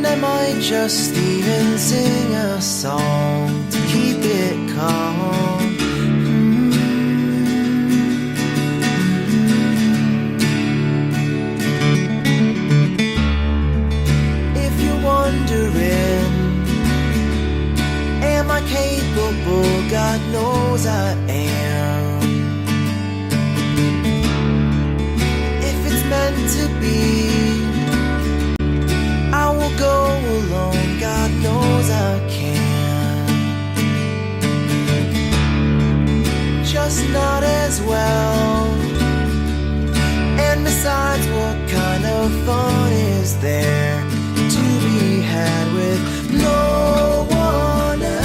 And I might just even sing a song to keep it calm. If you're wondering, am I capable? God knows I am. If it's meant to be, I will go alone, God knows I can. Just not as well. And besides, what kind of fun is there to be had with no one else?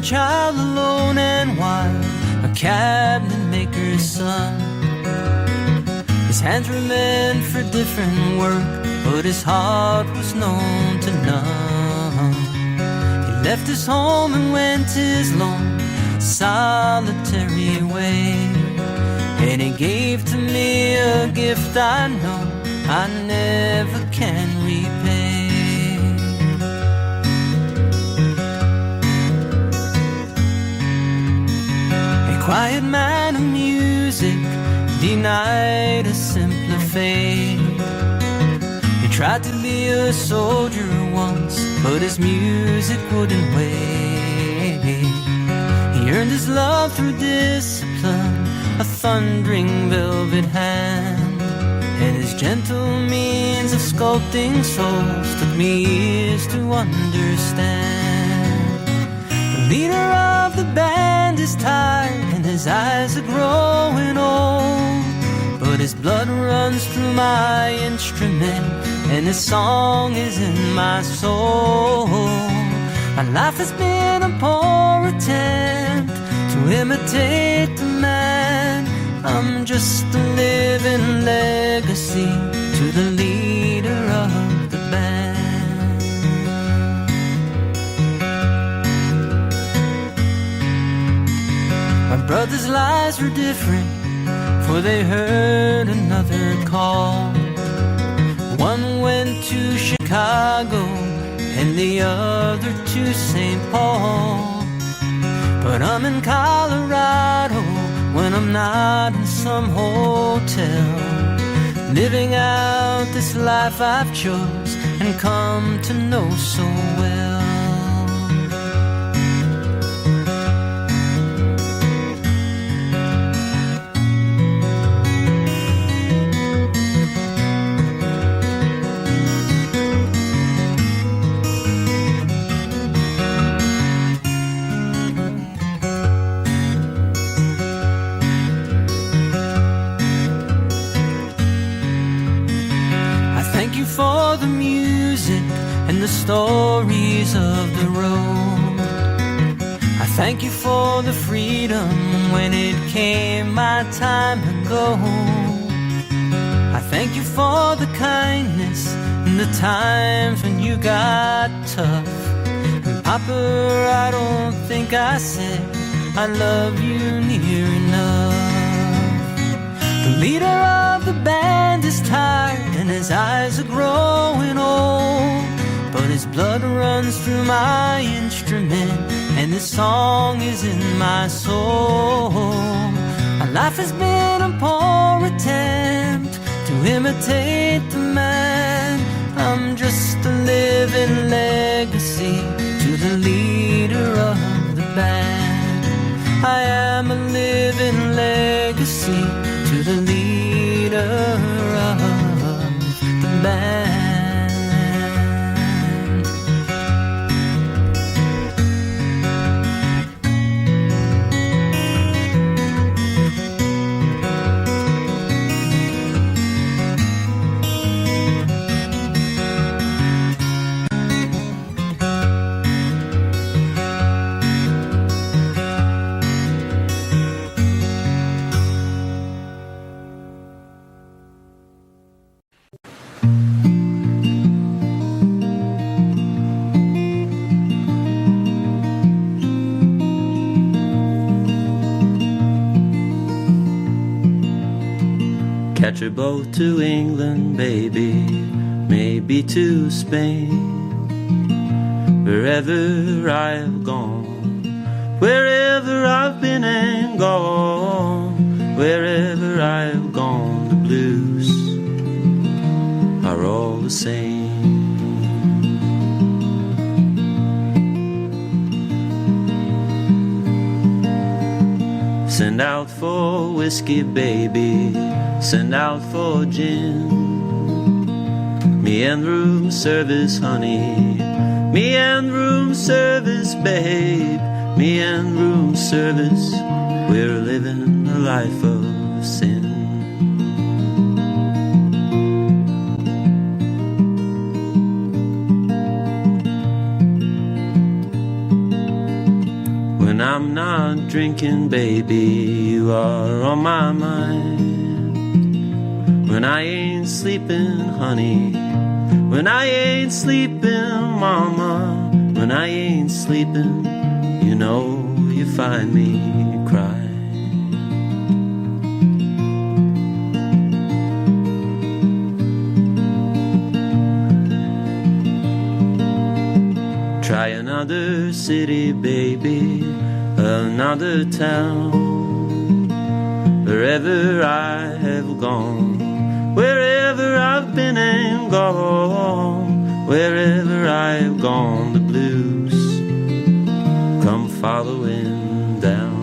Child alone and wild, a cabinet maker's son. His hands were meant for different work, but his heart was known to none. He left his home and went his lone, solitary way, and he gave to me a gift I know I never can repay. Quiet man of music, denied a simpler fate. He tried to be a soldier once, but his music wouldn't wait. He earned his love through discipline, a thundering velvet hand, and his gentle means of sculpting souls took me years to understand. The leader of the band is tired and his eyes are growing old, but his blood runs through my instrument and his song is in my soul. My life has been a poor attempt to imitate the man. I'm just a living legacy to the leader of the band. brothers' lives were different, for they heard another call. One went to Chicago and the other to St. Paul. But I'm in Colorado when I'm not in some hotel, living out this life I've chose and come to know so well. For the music and the stories of the road, I thank you for the freedom when it came my time to go. I thank you for the kindness and the times when you got tough. And Papa, I don't think I said I love you near enough. The leader of the band is tired and his eyes are growing old, but his blood runs through my instrument and this song is in my soul. My life has been a poor attempt to imitate the man. I'm just a living legacy to the leader of the band. I am a living legacy to the leader of the band. Catch a boat to England, baby, maybe to Spain. Wherever I've gone, wherever I've been and gone, wherever I've gone, the blues are all the same. Send out for whiskey, baby, send out for gin. Me and room service, honey, me and room service, babe, me and room service. We're living a life of sin. When I'm not drinking, baby, you are on my mind. When I ain't sleeping, honey, when I ain't sleeping, mama, when I ain't sleeping, you know you find me crying. Try another city, baby, another town. Wherever I have gone, wherever I've been and gone, wherever I've gone, the blues come following down.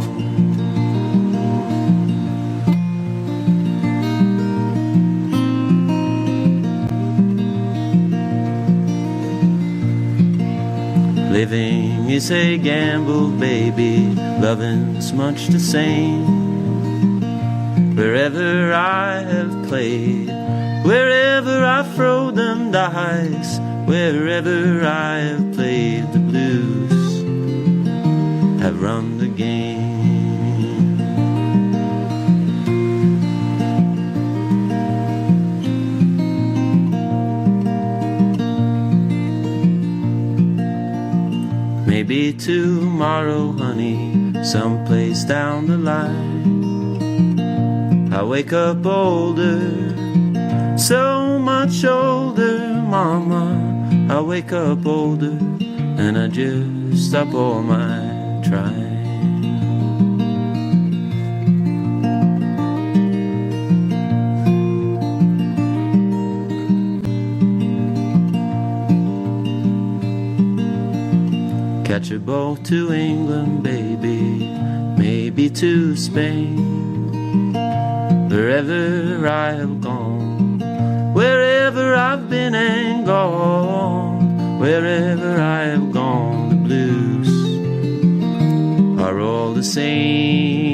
Living is a gamble, baby, loving's much the same. Wherever I have played, wherever I throw them dice, wherever I have played, the blues have run the game. Maybe tomorrow, honey, someplace down the line. I wake up older, so much older, mama. I wake up older, and I just stop all my trying. Catch a boat to England, baby, maybe to Spain. Wherever I have gone, wherever I've been and gone, wherever I have gone, the blues are all the same.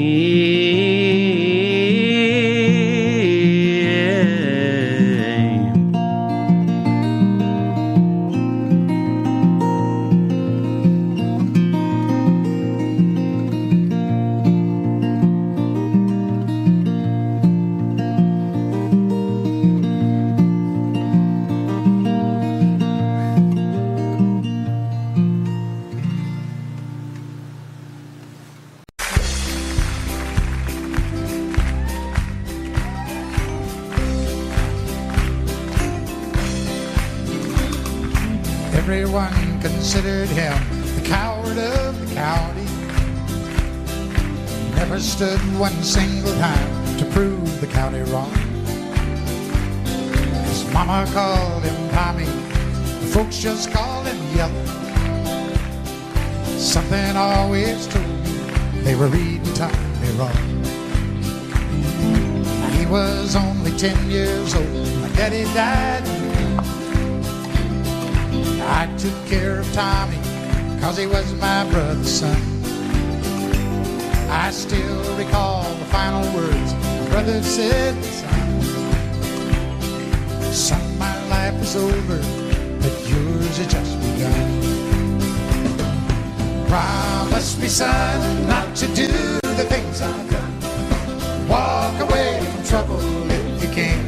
Everyone considered him the coward of the county. Never stood one single time to prove the county wrong. His mama called him Tommy, the folks just called him Yellow. Something always told me they were reading Tommy wrong. He was only 10 years old, my daddy died. I took care of Tommy, 'cause he was my brother's son. I still recall the final words my brother said, son, my life is over, but yours has just begun. Promise me, son, not to do the things I've done. Walk away from trouble if you can.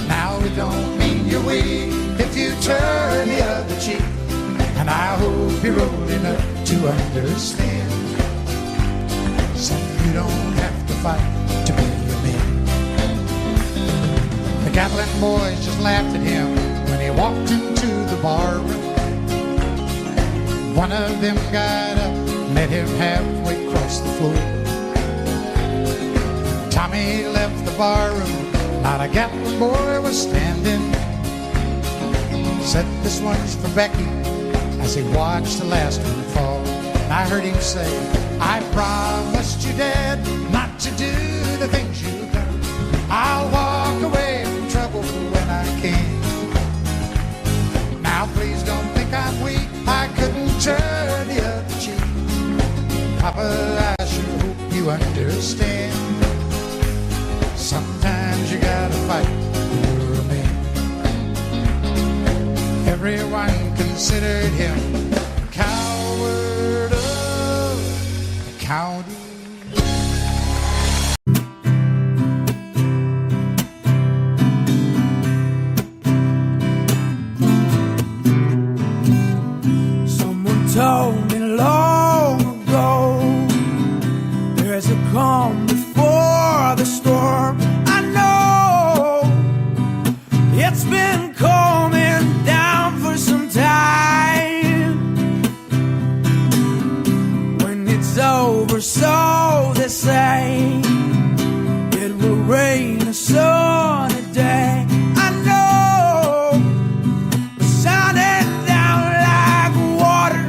Now it don't mean you're weak if you turn the other cheek, and I hope you're old enough to understand. So you don't have to fight to be a man. The Gatlin boys just laughed at him when he walked into the bar room. One of them got up, met him halfway across the floor. Tommy left the bar room, not a Gatlin boy was standing. Said, this one's for Becky, as he watched the last one fall. And I heard him say, I promised you, Dad, not to do the things you've done. I'll walk away from trouble when I can. Now please don't think I'm weak, I couldn't turn the other cheek. Papa, I sure hope you understand. Sometimes you gotta fight for a man. Everyone considered him the coward of the county. Someone told me long ago, there's a calm before the storm. I know it's been coming down for some time. When it's over, so they say, it will rain a sunny day. I know it's shining down like water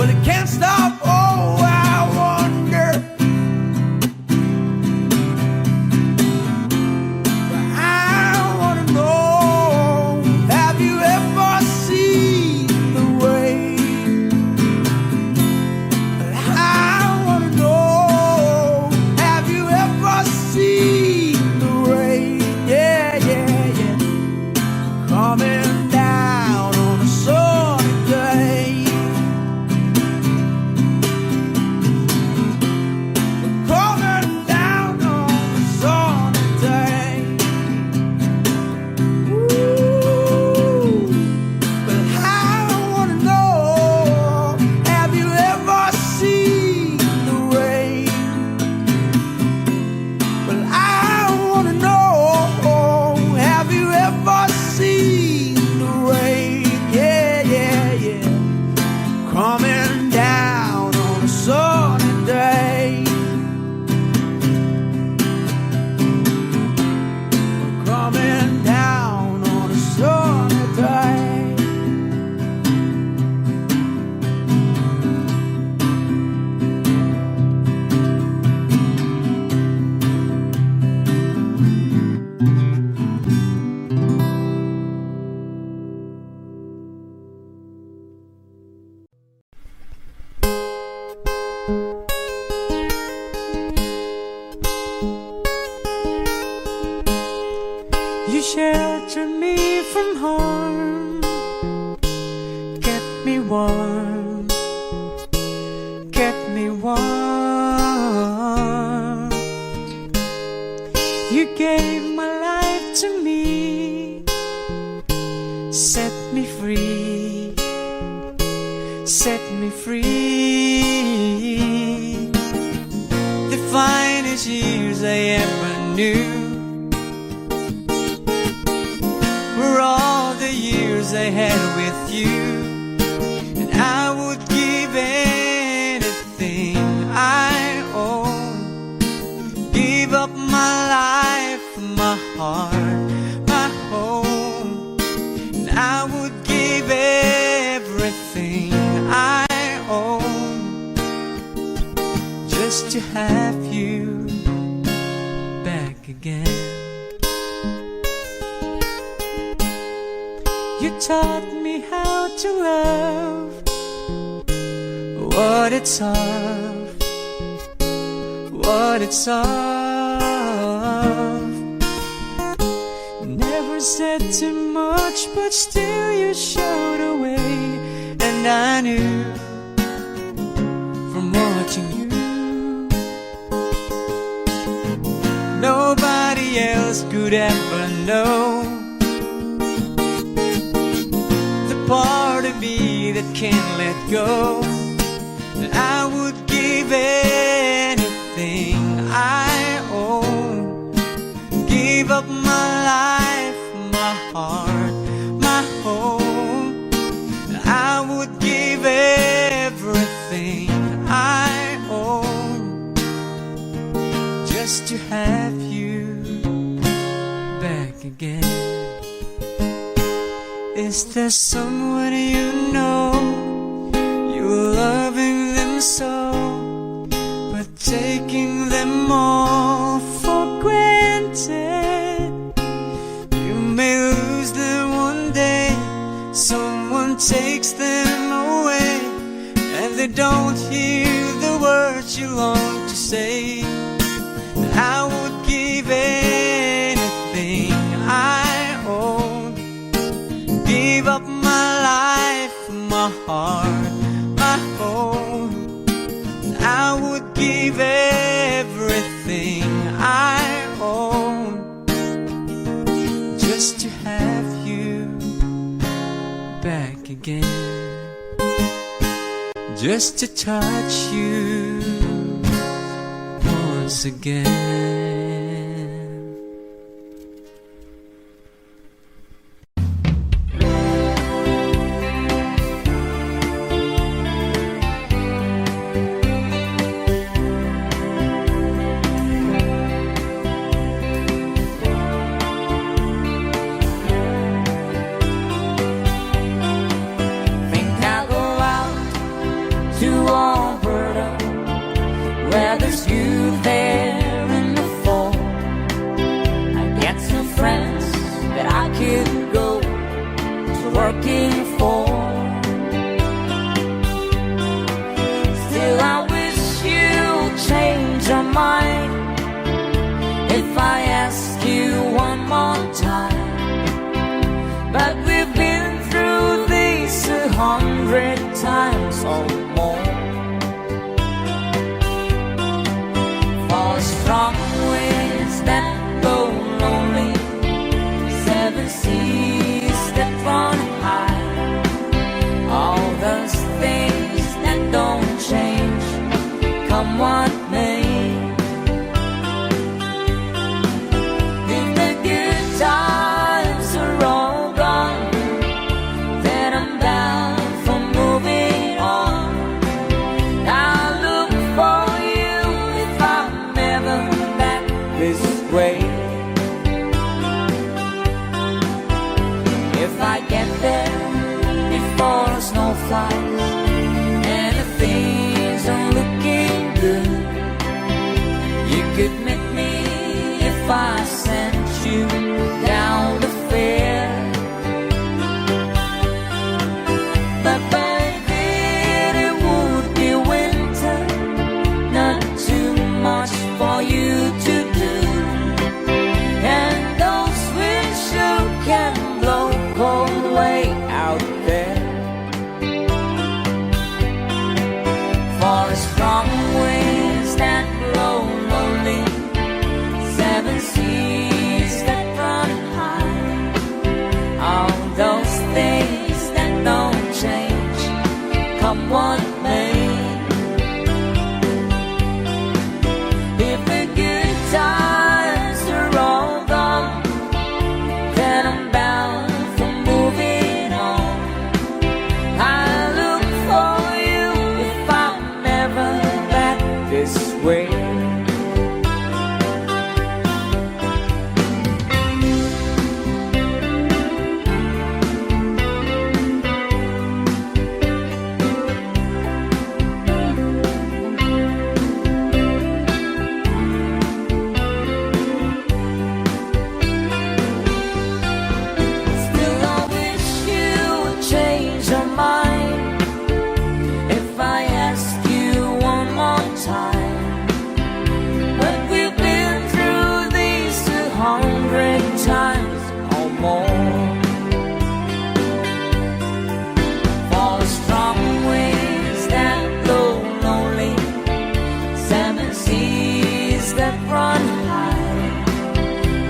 Well, it can't stop. Oh, I wonder. I want to know, have you ever seen the rain? I want to know, have you ever seen the rain? Yeah, yeah, yeah. Coming down on a sunny day. Coming down on a sunny day. Ooh. But I want to know, have you ever seen the rain? Well, I want to know, have you ever seen the rain? Yeah, yeah, yeah. Coming down on a sunny day. Coming down on a sunny day. You shelter me from harm, kept me warm, kept me warm. You gave my life to me, set me free, set me free. The finest years I ever knew were all the years I had with you, and I would give anything I own, give up my life, my heart, my home, and I would give everything I own just to have you back again. You taught me how to love, what it's of, what it's of. Never said too much, but still you showed a way, and I knew from watching you, nobody else could ever know part of me that can't let go. That I would give anything I own, give up my life, my heart, my home. That I would give everything I own just to have you back again. Is there someone you know, you're loving them so, but taking them all for granted? You may lose them one day, someone takes them away, and they don't hear the words you long to say. I would give anything I own, give up my life, my heart, my home. I would give everything I own just to have you back again, just to touch you once again. to Alberta, where there's you there in the fall. I get some friends that I could go to working for. Still I wish you'd change your mind if I ask you one more time. But we've been through this 100 times or more. For strong winds that blow lonely, 7 seas that run high, all those things that don't change, come what may. If the good times are all gone, then I'm bound for moving on. I'll look for you if I'm ever back this way. If I get there before the snow flies and the things are looking good, you could meet me if I sent you down the fair. But by then it would be winter, not too much for you to do, and those winds sure can blow cold way out there. For the strong winds that blow lonely, 7 seas that run high, all those things that don't change, come what may. If the good times are all gone, then I'm bound for moving on. I look for you if I'm never back this way. Still I wish you would change your mind if I ask you one more time. But we've been through these 100 times or more. For the strong winds that blow lonely, 7 seas that run high,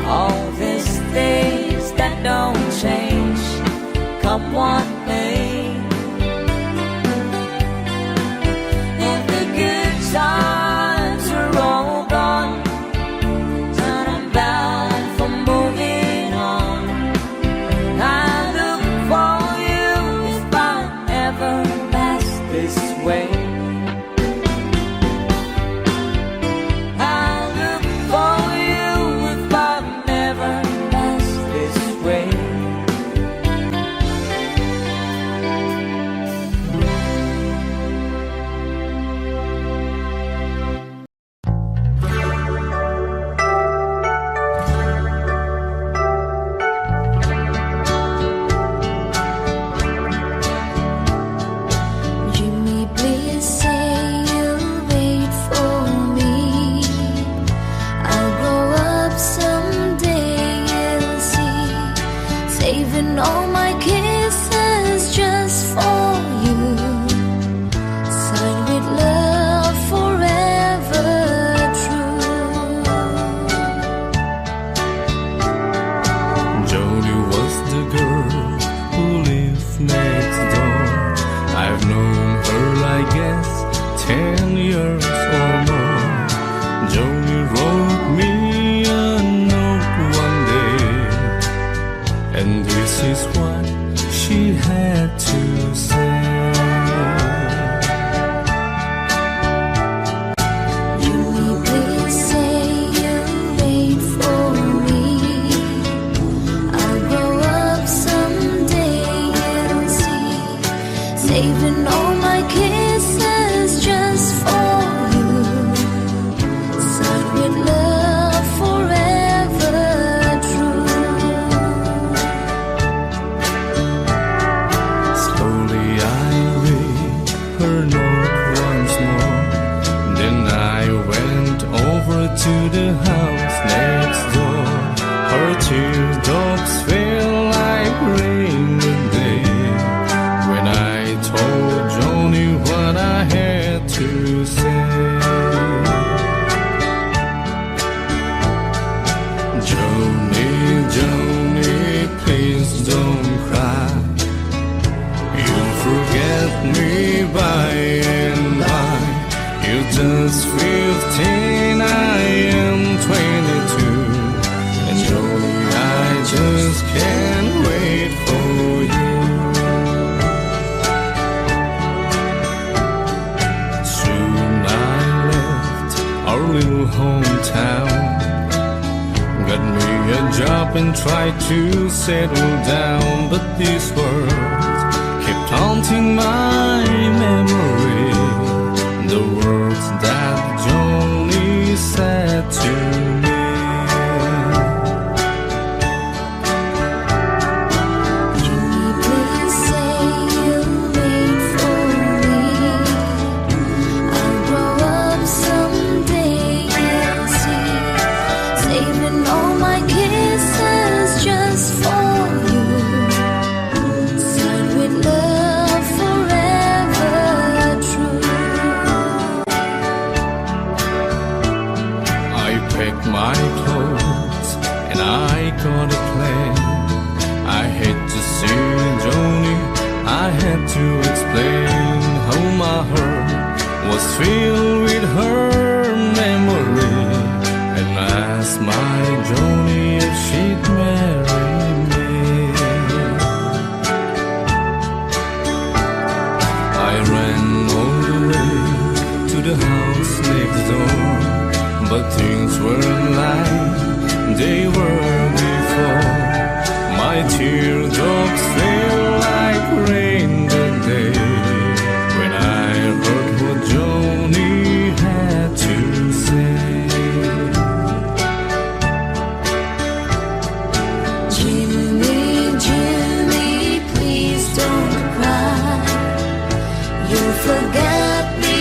all these things that don't change, come what may. If the good times are all gone, then I'm bound for moving on. I look for you if I'm ever pass this way. I look for you if I'm ever pass this way. Jimmy, please to the house next door. Her teardrops fell like rain today when I told Joni what I had to say. Joni, Joni, please don't cry. You'll forget me by and by. You're just 15, I am 22. And Joni, I just can't wait for you. Soon I left our little hometown, got me a job and tried to settle down. But these words kept haunting my memory, the words that Joni said to me. Joni, please say you'll wait for me. I'll grow up someday, you'll see. Saving all my kisses just for you. Signed with love forever true. I packed my clothes and I got a plan. I had to see Joni, I had to explain how my heart was filled with her memory, and asked my Joni if she'd marry me. I ran all the way to the house next door, but things weren't like they were before. My teardrops fell like rain that day when I heard what Joni had to say. Jimmy, Jimmy, please don't cry. You'll forget me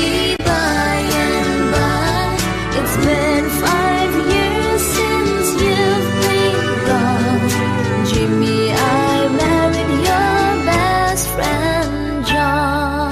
by and by. It's been 5 years since you've been gone. Jimmy, I married your best friend, John.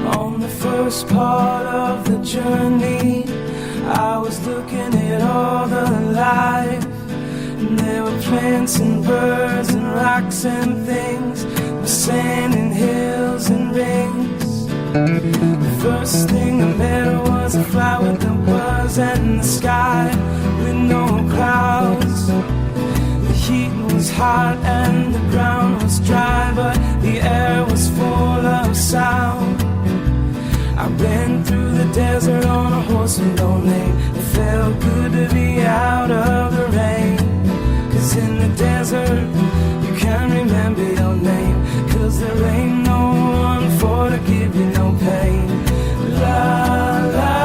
On the first part of the journey, I was looking at all the life. And there were plants and birds and rocks and things, with sand and hills and rings. The first thing I met was a flower that was in the sky with no clouds. The heat was hot and the ground was dry, but the air was full of sound. I ran through the desert on a horse with no name. It felt good to be out of the rain. 'Cause in the desert you can't remember your name, 'cause there ain't no one for to give you no pain. La la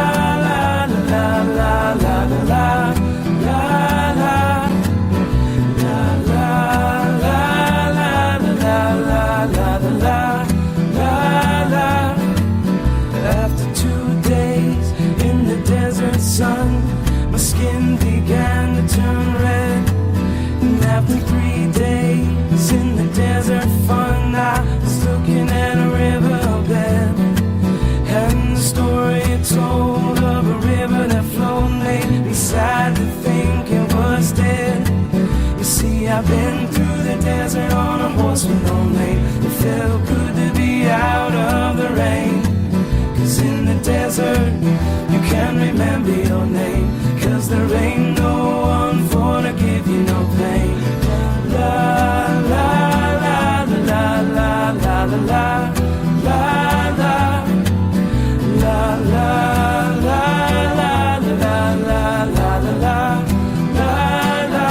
la la la la la la la la la la la la la la la la. After 2 days in the desert sun, my skin began to turn red. And after 3 days in the desert fun, I was looking at a riverbed. And the story it told of a river that flowed made me sad to think it was dead. You see, I've been through the desert on a horse with no name. It felt good to be out of the rain. 'Cause in the desert you can't remember your name, 'cause there ain't no one for to give you no pain. La la la la la la la la la la la la la la la la la la la.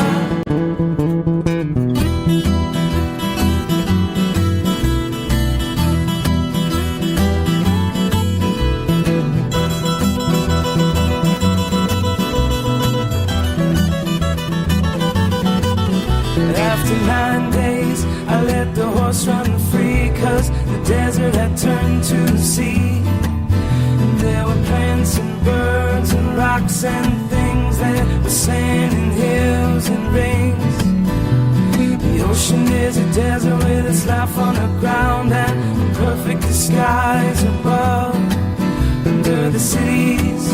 9 days I let the horse run free, 'cause the desert had turned to the sea. There were plants and birds and rocks and things that were sand and hills and rings. The ocean is a desert with its life on the ground and perfect skies above. Under the cities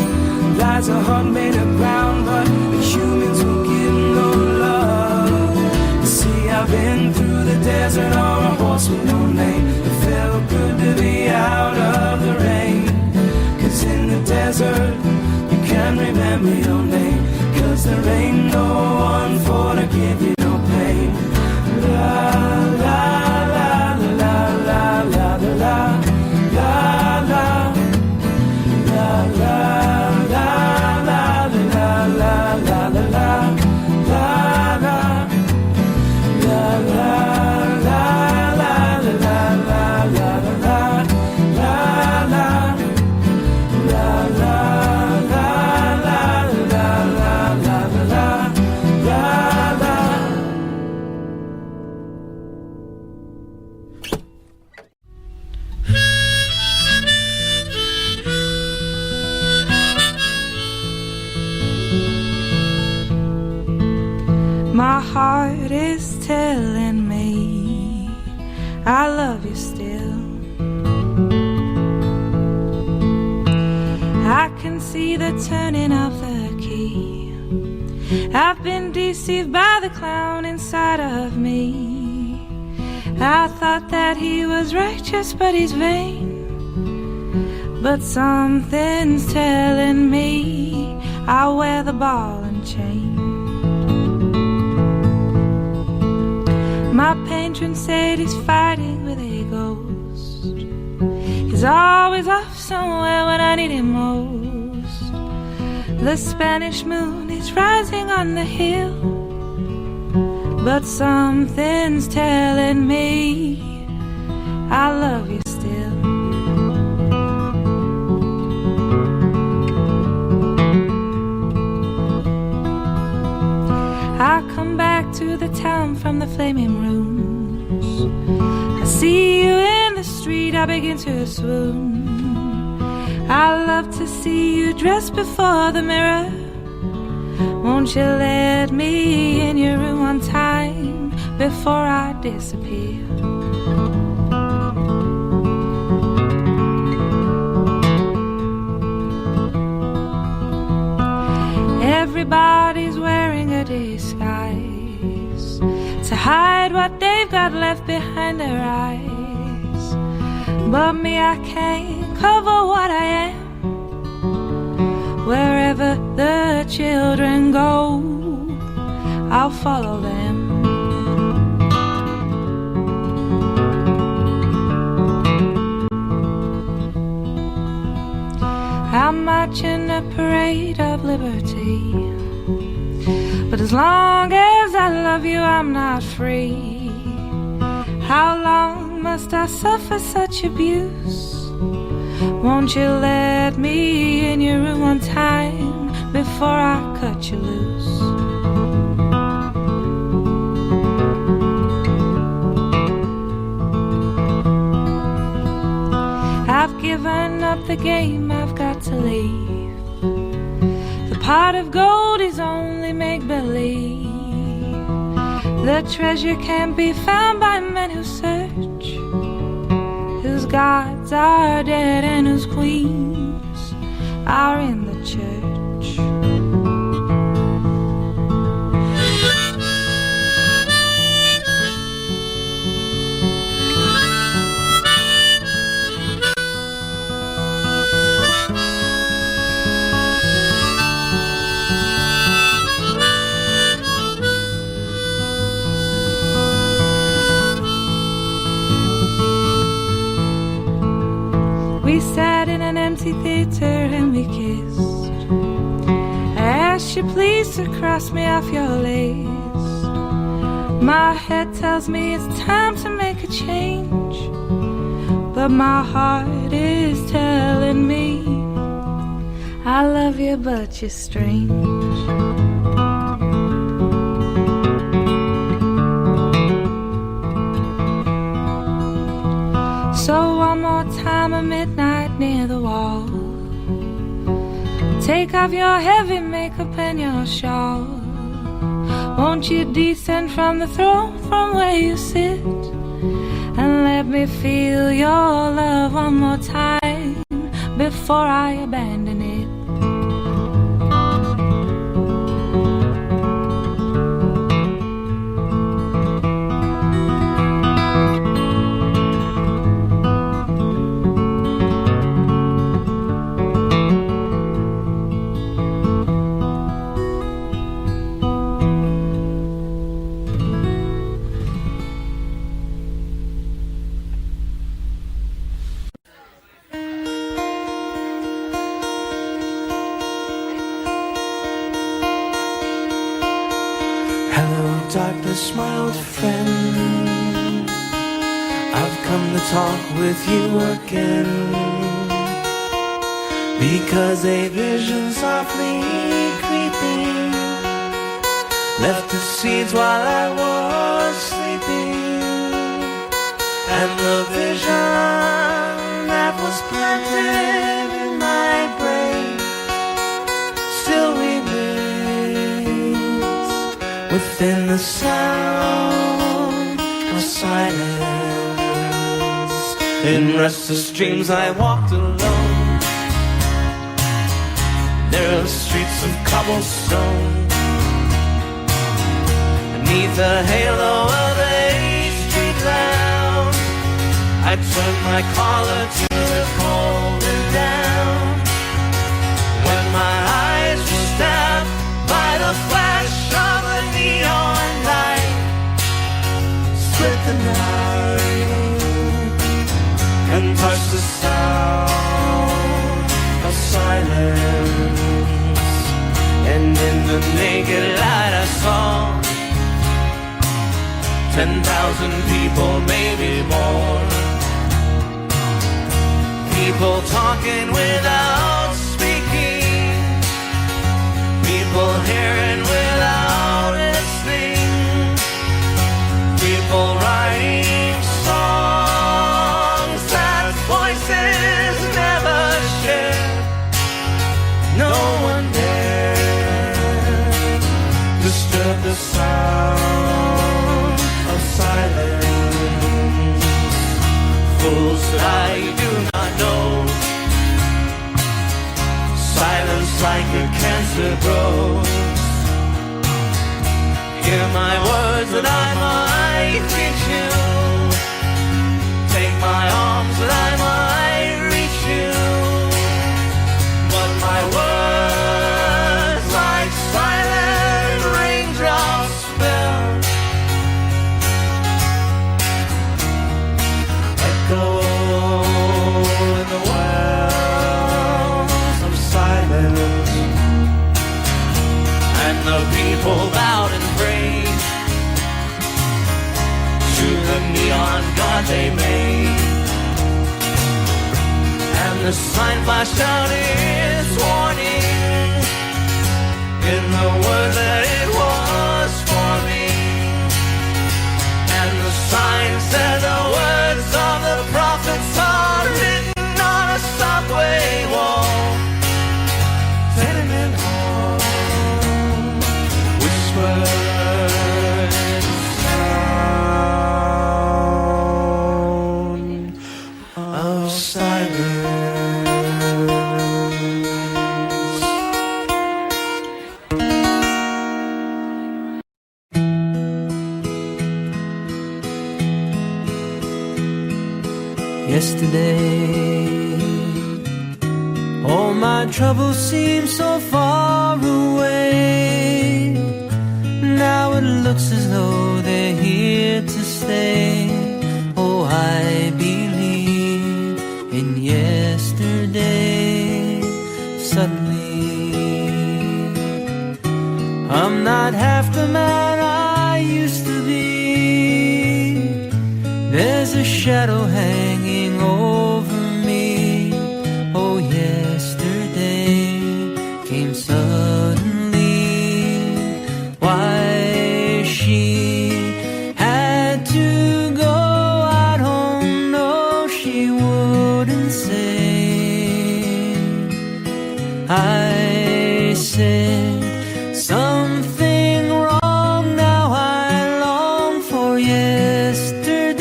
lies a heart made of ground, but the humans will give no love. You see, I've been through the desert on a horse with no name. It felt good to be out of the rain, 'cause in the desert you can remember your name, 'cause there ain't no one for to give you no pain. La la la la la la la la la la la la la la la la la la la My heart is telling me I love you still. I can see the turning of the key. I've been deceived by the clown inside of me. I thought that he was righteous, but he's vain. But something's telling me I'll wear the ball and chain. My patron said he's fighting with a ghost. He's always off somewhere when I need him most. The Spanish moon is rising on the hill, but something's telling me I love you still. I come back to the town from the flaming rooms. I see you in the street, I begin to swoon. I love to see you dressed before the mirror. Won't you let me in your room one time before I disappear? Everybody's wearing a disguise to hide what they've got left behind their eyes. But me, I can't cover what I am. Wherever the children go, I'll follow them. I'm marching a parade of liberty, but as long as I love you, I'm not free. How long must I suffer such abuse? Won't you let me in your room one time before I cut you loose? I've given up the game, I've got to leave. The pot of gold is only make-believe. The treasure can't be found by men who search, whose gods are dead and whose queens are in the church. We sat in an empty theater and we kissed. I asked you please to cross me off your list. My head tells me it's time to make a change, but my heart is telling me I love you but you're strange. So one more time at midnight near the wall, take off your heavy makeup and your shawl. Won't you descend from the throne from where you sit, and let me feel your love one more time before I abandon it. Darkness, my old friend, I've come to talk with you again, because a vision softly creeping left its seeds while I was sleeping, and the vision that was planted in my brain still remains within the sound of silence. In restless dreams I walked alone, narrow streets of cobblestone, beneath the halo of a street lamp. I turned my collar to the cold and down, when my eyes were stabbed by the flash of a neon light. Split the night and touch the sound of silence, and in the naked light I saw 10,000 people, maybe more, people talking without speaking, people hearing without listening, people writing songs that voices never shared. No one dared disturb the sound of silence. Fools that I do not know, silence like a cancer grows. Hear my words that I might reach you, take my arms that I might reach you, but my words like silent raindrops fell, echo in the wells of silence, and the people bowed and prayed to the neon god they made, and the sign flashed out its warning in the word that it was for me, and the sign said the words of the prophets are written on a subway wall, tenement hall, whispered sound of silence. Yesterday, all my troubles seem so far away. Now it looks as though they're here to stay. Oh, I believe in yesterday. Suddenly, I'm not half the man I used to be. There's a shadow hanging over me. Oh, yesterday came suddenly. Why she had to go, I don't know. She I said something wrong, now I long for yesterday,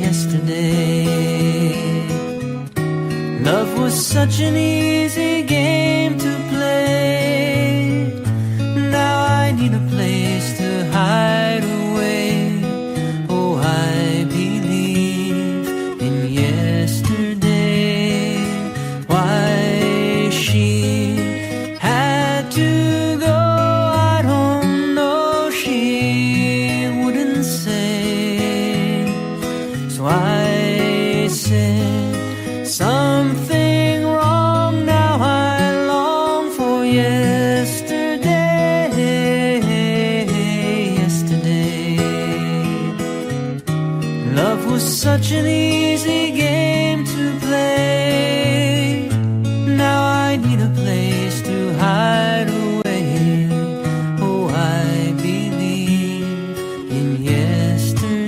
yesterday. Love was such an easy game to play. Now I need a place to hide away. Oh, I believe in yesterday. Why she had to go, I don't know, she wouldn't say. So I said something wrong, now I long for yesterday, yesterday. Love was such an easy game to play. Now I need a place to hide away. Oh, I believe in yesterday.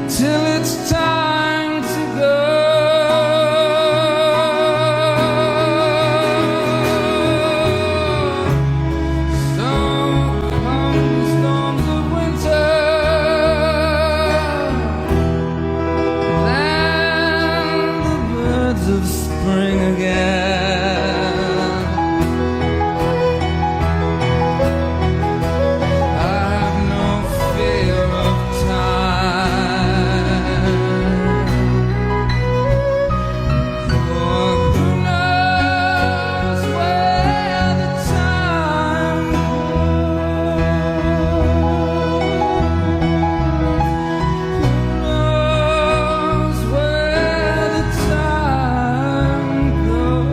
till it's time to go. So come the storms of winter, then the birds of spring again. I have no fear of time, for who knows where the time goes. Who knows where the time goes.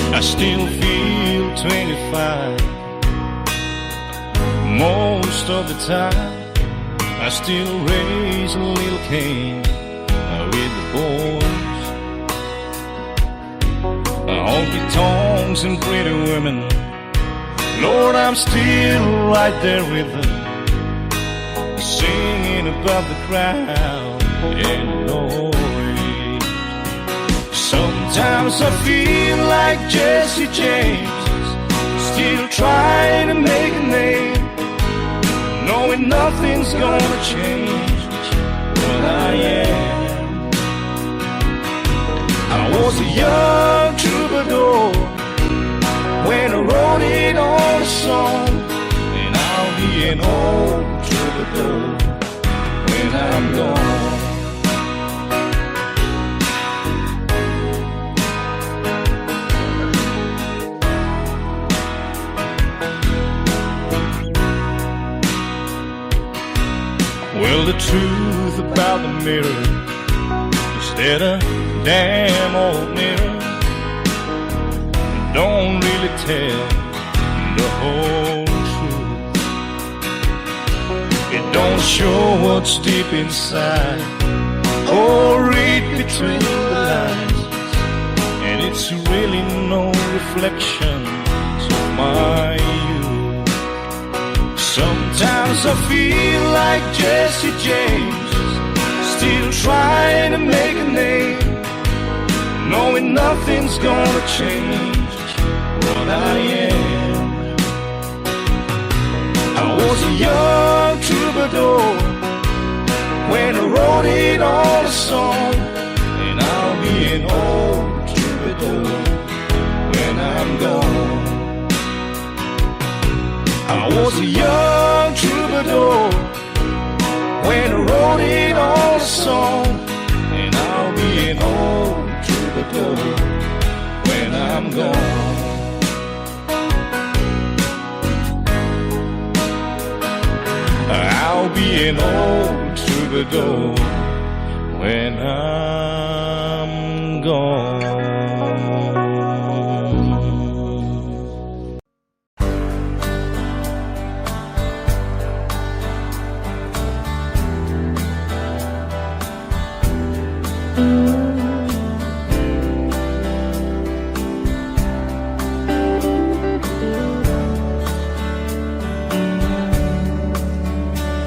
I still feel 25 most of the time. I still raise a little Cain with the boys. Honky tonks and pretty women, Lord, I'm still right there with them, singing above the crowd and noise. Sometimes I feel like Jesse James, still trying to make a name, knowing nothing's gonna change what I am. I was a young troubadour when I wrote it on a song, and I'll be an old troubadour when I'm gone. Well, the truth about the mirror is that a damn old mirror don't really tell the whole truth. It don't show what's deep inside or read between the lines, and it's really no reflection of my youth. Sometimes I feel like Jesse James, still trying to make a name, knowing nothing's gonna change what I am. I was a young troubadour when I wrote it on a song, and I'll be an old troubadour when I'm gone. I was a young troubadour when I wrote it on a song, and I'll be an old troubadour when I'm gone. I'll be an old troubadour when I'm gone.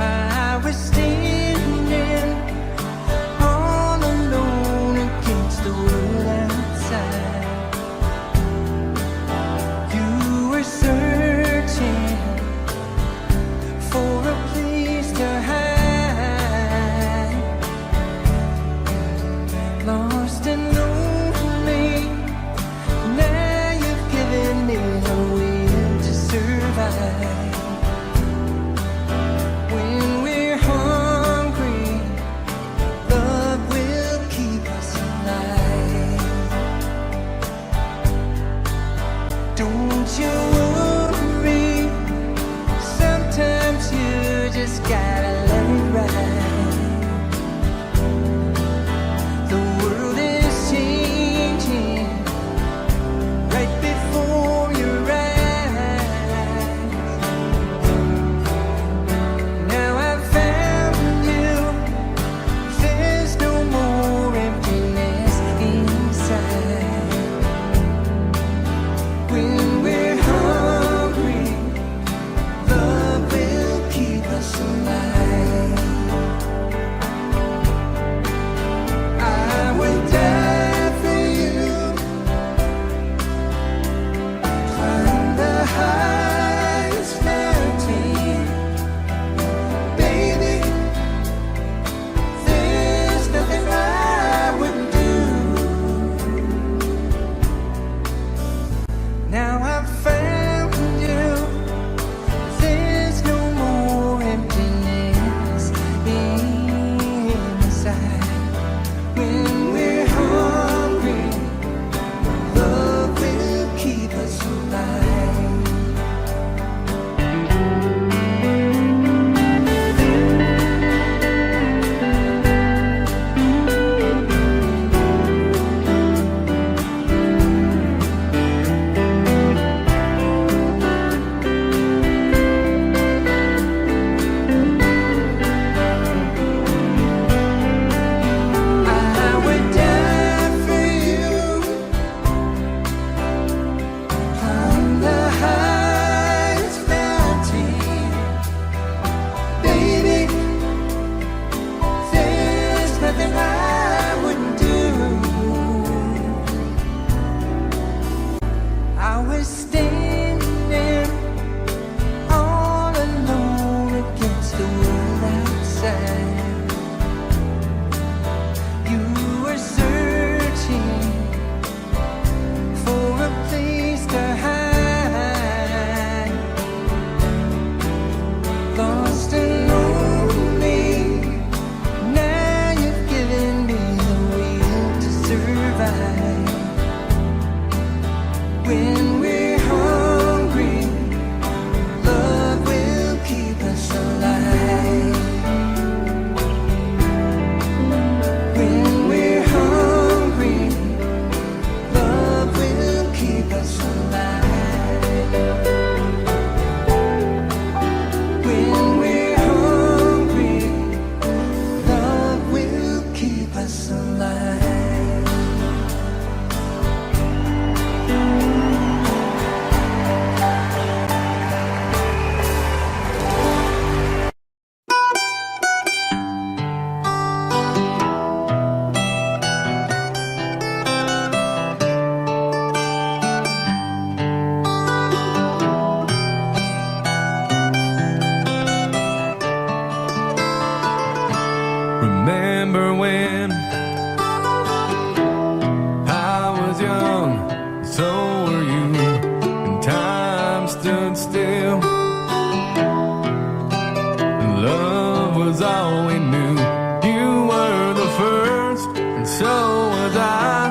I was standing all alone stood still. Love was all we knew. You were the first, and so was I.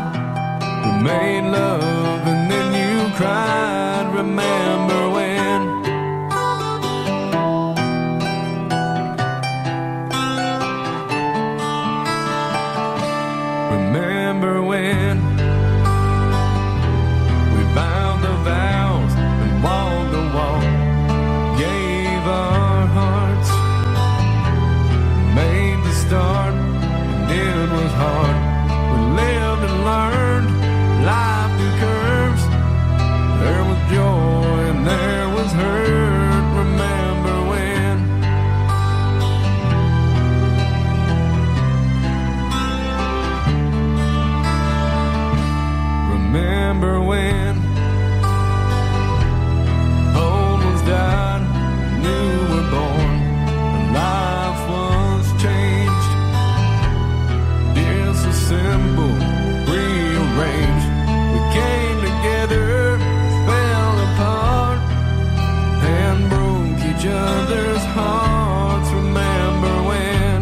We made love and then you cried. Remember when? Remember when? We bound the vows and walked the walk, gave our hearts, made the start, and it was hard. We lived and learned life through curves. There was joy and there was hurt. Remember when? Remember when? Old ones died, new were born, and life was changed. Disassembled, rearranged. We came together, fell apart, and broke each other's hearts. Remember when?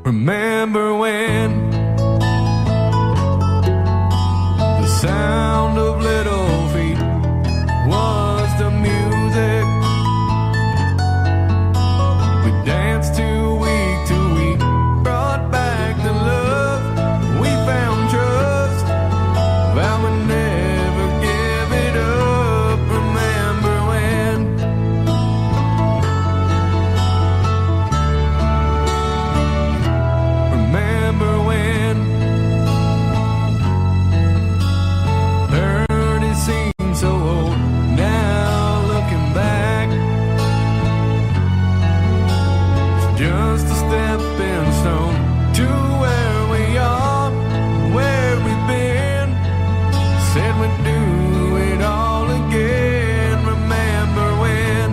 Remember when? The sound of little feet was the music. We danced to week, brought back the love. We found trust, vowed we'd never give it up. Remember when? Remember when? Heard it seemed so old. Now looking back, it's just a stepping stone to where we are, where we've been. Said we'd do it all again. Remember when?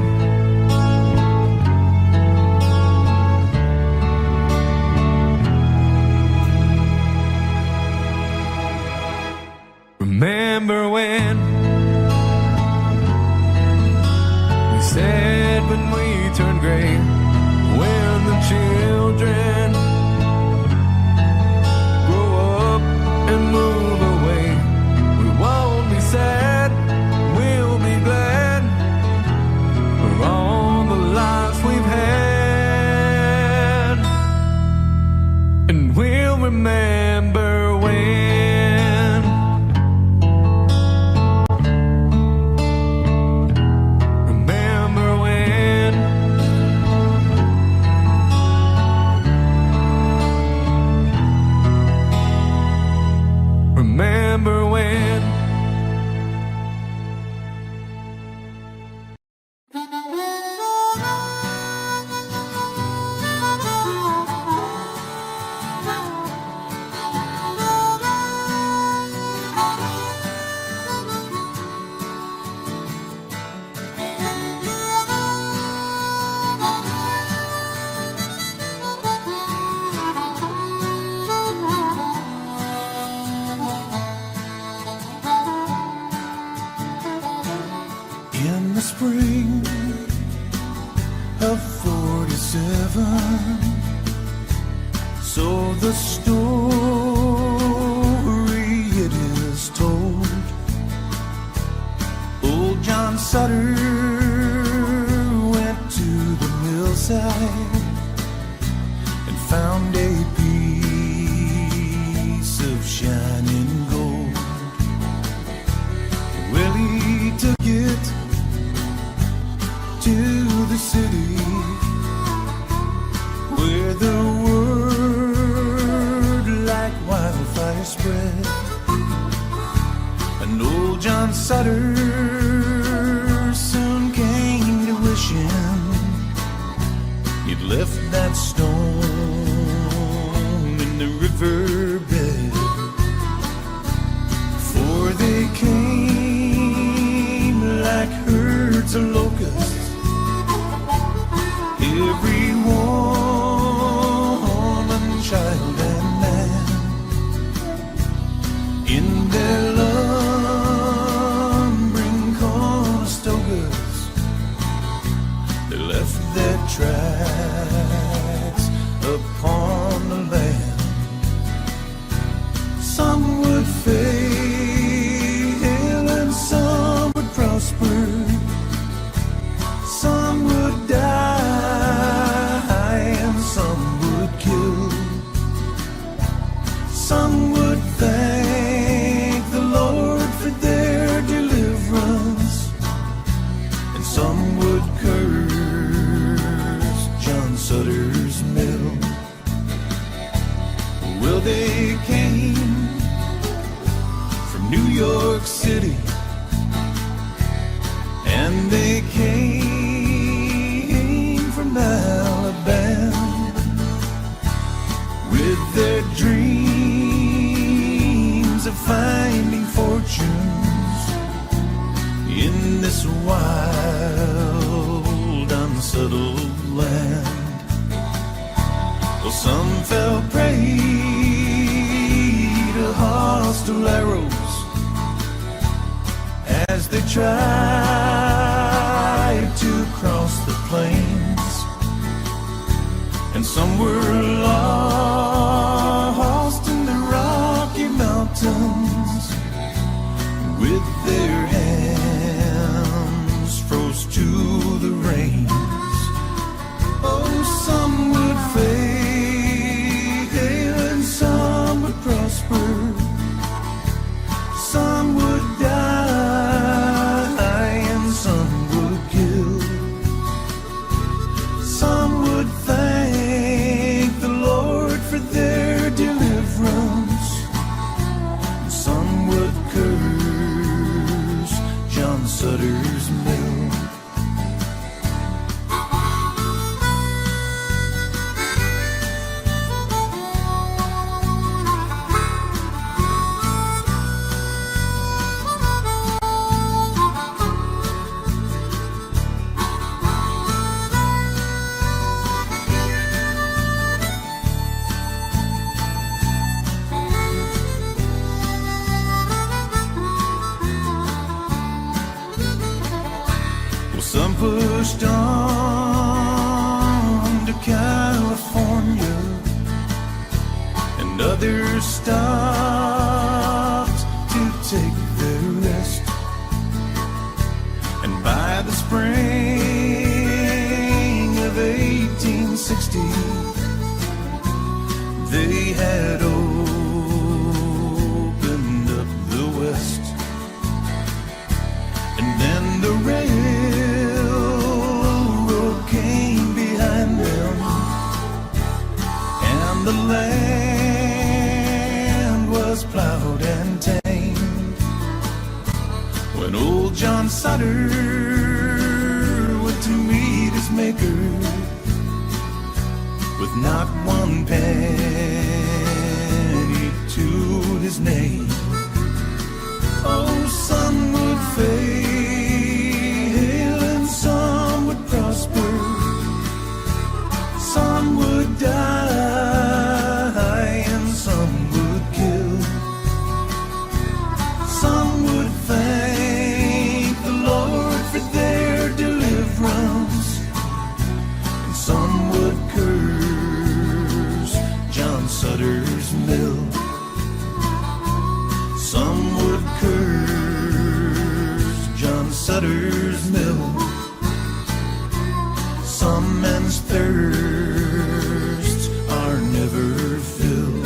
Remember when? We said when we turned gray, when the children grow up and move away, we won't be sad, we'll be glad for all the lives we've had, and we'll remember when. Remember when? Remember when? In the spring of 47, so the story it is told. Old John Sutter went to the millside and found a piece of shining gold. Well, he took it to the city where the word the riverbed. For they came like herds of locusts, every woman, child, and man. In their lumbering Conestogas, they left their tracks upon the land. Some would fail and some would prosper. Some would die and some would kill. Some would thank the Lord for their deliverance, and some would curse John Sutters Mill. Well, they came from New York City, and they came from Alabama with their dreams of finding fortunes in this wild, unsettled land. Well, some fell prey to hostile arrows as they tried to cross the plains, and some were lost in the Rocky Mountains with their hands froze to the rains. Oh, some would fail and some would prosper. Some would die and some would kill. Some would thank the Lord for their deliverance. Some would curse John Sutters Mill. Some pushed on to California, and others stopped to take their rest. And by the spring of 1860, they had opened up the West. And then the railroad came behind them, and the land was plowed and tamed. When old John Sutter went to meet his maker with not one penny to his name. Oh, some would fail and some would prosper. Some would die and some would kill. Some would thank the Lord for their deliverance, and some would curse John Sutters Mill. Some would curse John Sutters Mill. Some men's thirsts are never filled.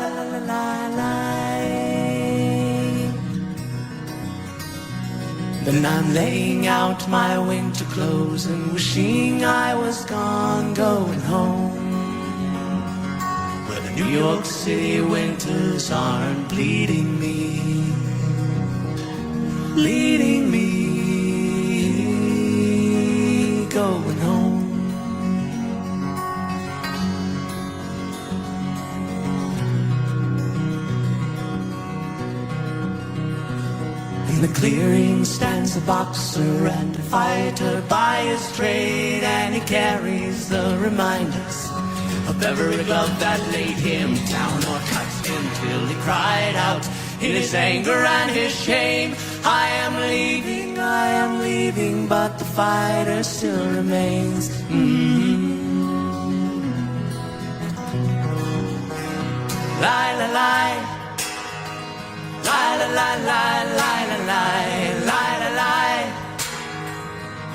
Then I'm laying out my winter clothes and wishing I was gone, going home, where the New York City winters aren't bleeding me, going home. In the clearing stands a boxer and a fighter by his trade, and he carries the reminders of every glove that laid him down or cut him till he cried out in his anger and his shame, I am leaving, but the fighter still remains. Lie, lie, lie. Lie, lie, lie, lie, lie, lie, lie, lie, lie.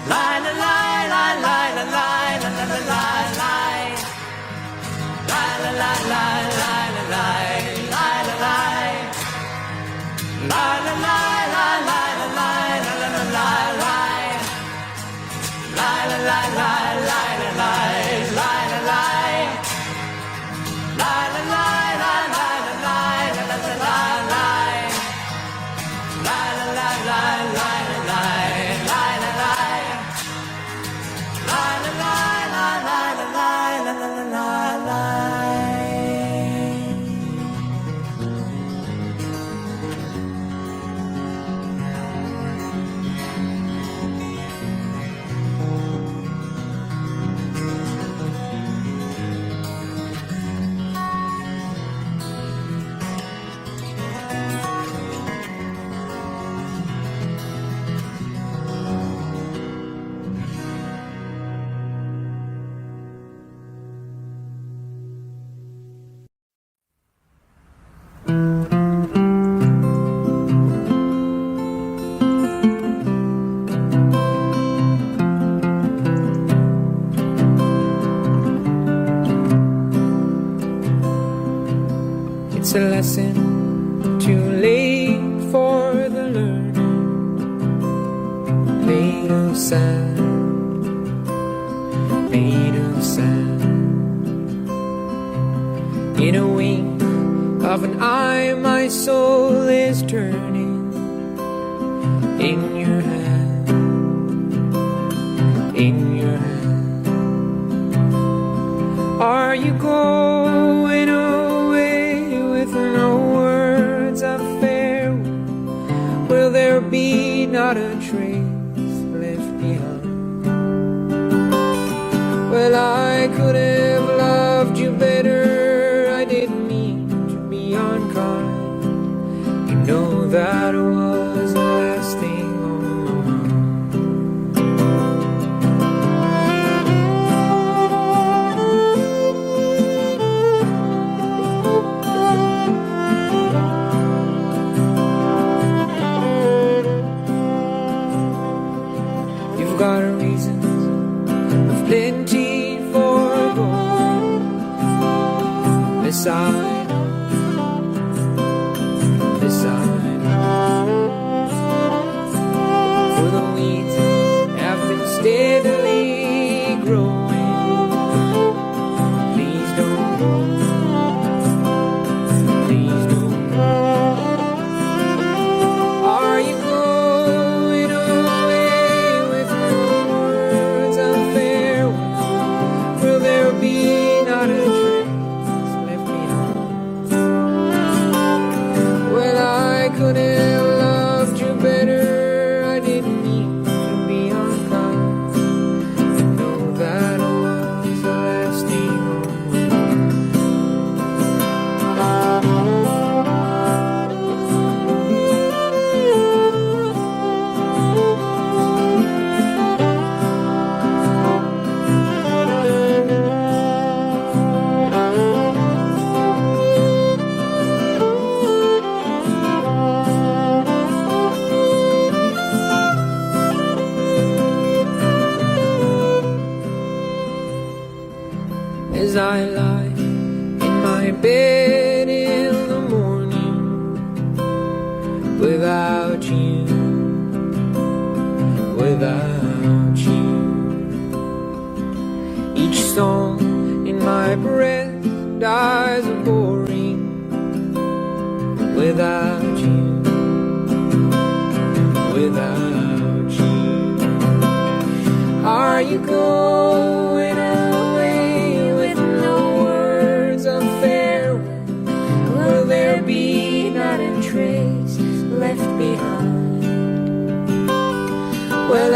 Lie, lie, lie, lie, lie, lie, lie, lie, lie, lie. Lie, lie, lie, lie, lie, lie, lie, lie, lie. Lie, lie, lie, lie, lie, lie, lie, lie, lie. Lie, lie, lie, lie, lie, lie, lie, lie, lie. Lie, lie, lie, lie, lie, lie, lie, lie, lie. It's a lesson too late for the learner, made of sand, made of sand. In a wink of an eye, my soul is turning in your hand, in your hand. Are you going away with no words of farewell? Will there be not a trace left behind? Well, I could have loved you better, I didn't mean to be unkind. You know that was the last thing on my mind. without you, without you. Are you going away with no words of farewell? Will there be not a trace left behind? Well,